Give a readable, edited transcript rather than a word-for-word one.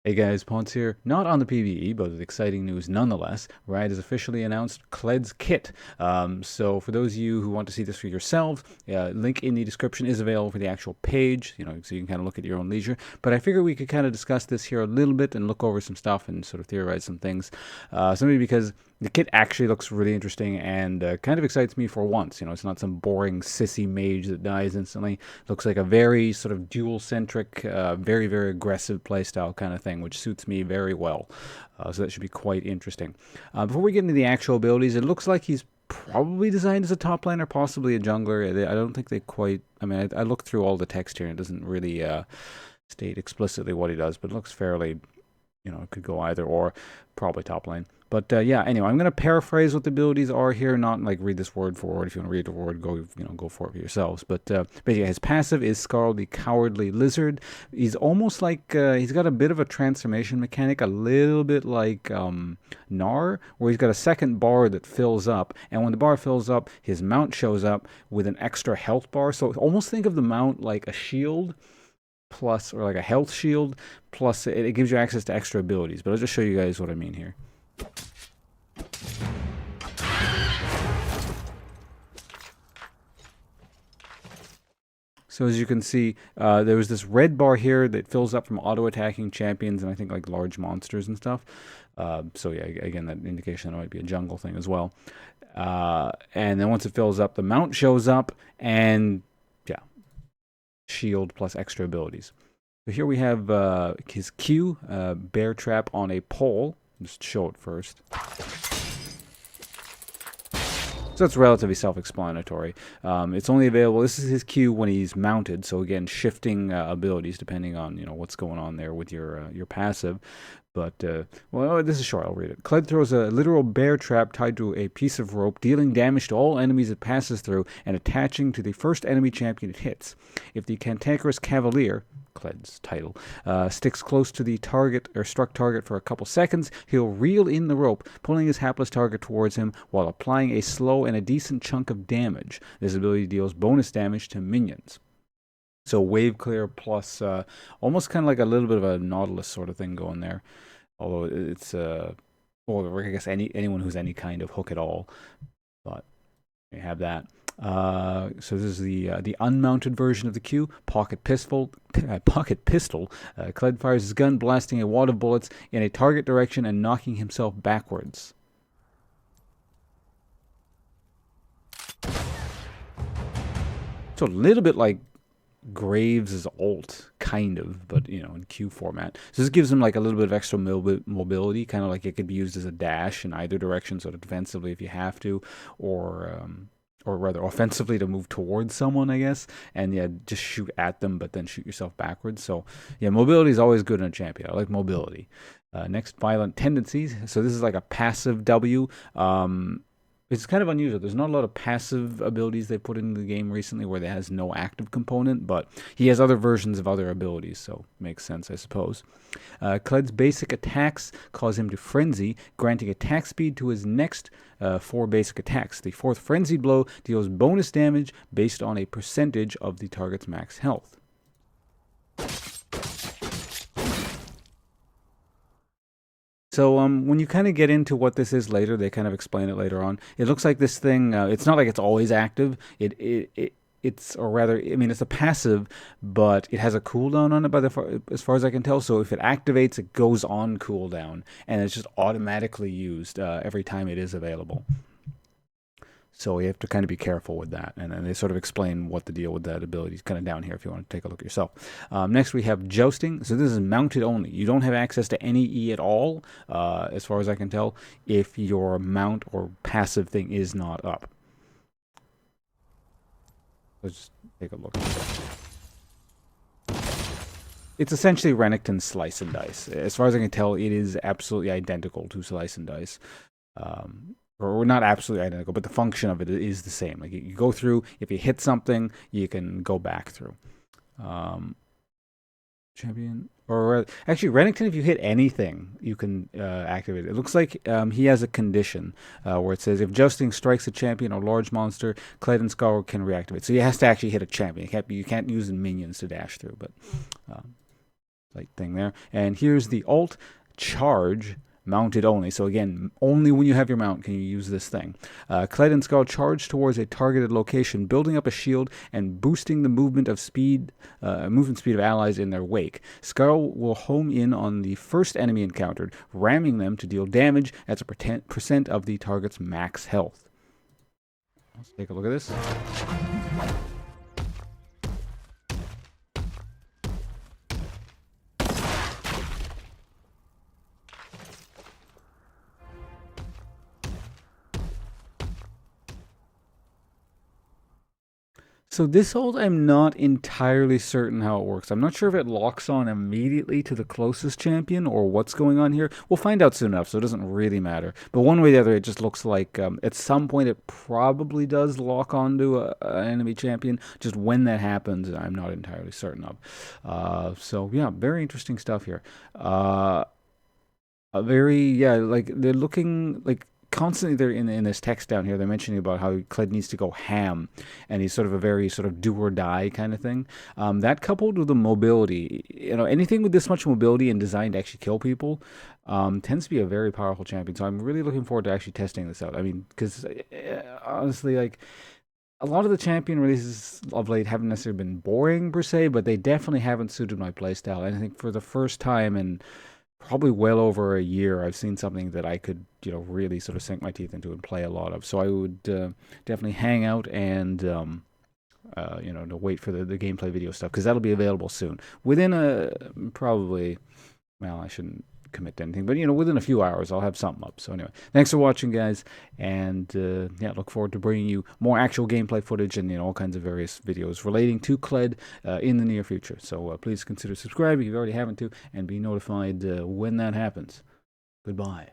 Hey guys, Ponce here. Not on the PvE, but with exciting news nonetheless. Riot has officially announced Kled's kit. So for those of you who want to see this for yourselves, link in the description is available for the actual page, so you can kind of look at your own leisure. But I figure we could kind of discuss this here a little bit and look over some stuff and sort of theorize some things. Simply because the kit actually looks really interesting and kind of excites me for once. It's not some boring sissy mage that dies instantly. Looks like a very sort of dual-centric, very, very aggressive playstyle kind of thing, which suits me very well. So that should be quite interesting. Before we get into the actual abilities, it looks like he's probably designed as a top laner, possibly a jungler. I don't think they quite... I mean, I looked through all the text here, and it doesn't really state explicitly what he does, but it looks fairly... it could go either or, probably top lane. But yeah, anyway, I'm going to paraphrase what the abilities are here, not like read this word for word. If you want to read the word, go for it for yourselves. But basically, his passive is Skaarl, the Cowardly Lizard. He's almost like, he's got a bit of a transformation mechanic, a little bit like Gnar, where he's got a second bar that fills up. And when the bar fills up, his mount shows up with an extra health bar. So almost think of the mount like a shield plus, or like a health shield, plus it gives you access to extra abilities. But I'll just show you guys what I mean here. So as you can see, there was this red bar here that fills up from auto-attacking champions and I think like large monsters and stuff. So yeah, again, that indication that it might be a jungle thing as well. And then once it fills up, the mount shows up and yeah, shield plus extra abilities. So here we have his Q, bear trap on a pole. Just show it first. So it's relatively self-explanatory. It's only available, this is his Q when he's mounted, so again, shifting abilities depending on, what's going on there with your passive. But, well, this is short, I'll read it. Kled throws a literal bear trap tied to a piece of rope, dealing damage to all enemies it passes through and attaching to the first enemy champion it hits. If the cantankerous cavalier, Kled's title, sticks close to the target or struck target for a couple seconds, he'll reel in the rope, pulling his hapless target towards him while applying a slow and a decent chunk of damage. This ability deals bonus damage to minions. So wave clear plus almost kind of like a little bit of a Nautilus sort of thing going there. Although it's, well, I guess anyone who's any kind of hook at all. But you have that. So this is the unmounted version of the Q. Pocket pistol. Kled fires his gun, blasting a wad of bullets in a target direction and knocking himself backwards. So a little bit like Graves' ult, kind of, but in Q format. So this gives him like a little bit of extra mobility, kind of like it could be used as a dash in either direction, sort of defensively if you have to, or rather offensively to move towards someone, I guess, and yeah, just shoot at them, but then shoot yourself backwards. So yeah, mobility is always good in a champion. I like mobility. Next, Violent Tendencies. So this is like a passive W. It's kind of unusual. There's not a lot of passive abilities they put into the game recently where there has no active component, but he has other versions of other abilities, so makes sense, I suppose. Kled's basic attacks cause him to frenzy, granting attack speed to his next 4 basic attacks. The 4th frenzied blow deals bonus damage based on a percentage of the target's max health. So when you kind of get into what this is later, they kind of explain it later on. It looks like this thing, it's not like it's always active. It's, or rather, I mean, it's a passive, but it has a cooldown on it as far as I can tell. So if it activates, it goes on cooldown, and it's just automatically used every time it is available. So you have to kind of be careful with that. And then they sort of explain what the deal with that ability is kind of down here if you want to take a look yourself. Next, we have Jousting. So this is mounted only. You don't have access to any E at all, as far as I can tell, if your mount or passive thing is not up. Let's just take a look. It's essentially Renekton's Slice and Dice. As far as I can tell, it is absolutely identical to Slice and Dice. Or not absolutely identical, but the function of it is the same. Like you go through, if you hit something, you can go back through. Champion, or actually Renekton, if you hit anything, you can activate it. It looks like he has a condition where it says if Jousting strikes a champion or large monster, Kled and Skaarl can reactivate. So he has to actually hit a champion. You can't use the minions to dash through, but light thing there. And here's the alt charge. Mounted only. So again, only when you have your mount can you use this thing. Kled and Skaarl charge towards a targeted location, building up a shield and boosting the movement speed of allies in their wake. Skaarl will home in on the first enemy encountered, ramming them to deal damage as a percent of the target's max health. Let's take a look at this. So this ult, I'm not entirely certain how it works. I'm not sure if it locks on immediately to the closest champion or what's going on here. We'll find out soon enough, so it doesn't really matter. But one way or the other, it just looks like at some point it probably does lock onto an enemy champion. Just when that happens, I'm not entirely certain of. So yeah, very interesting stuff here. Like they're looking like constantly they're in this text down here. They're mentioning about how Kled needs to go ham, and he's sort of a very sort of do or die kind of thing. That coupled with the mobility, anything with this much mobility and designed to actually kill people, tends to be a very powerful champion. So I'm really looking forward to actually testing this out. I mean, because honestly, like, a lot of the champion releases of late haven't necessarily been boring per se, but they definitely haven't suited my playstyle. And I think for the first time in probably well over a year, I've seen something that I could, really sort of sink my teeth into and play a lot of. So I would definitely hang out and, to wait for the gameplay video stuff, because that'll be available soon. Within probably, well, I shouldn't commit to anything, but, within a few hours, I'll have something up. So anyway, thanks for watching, guys, and, look forward to bringing you more actual gameplay footage and, all kinds of various videos relating to Kled in the near future. So please consider subscribing if you already haven't to, and be notified when that happens. Goodbye.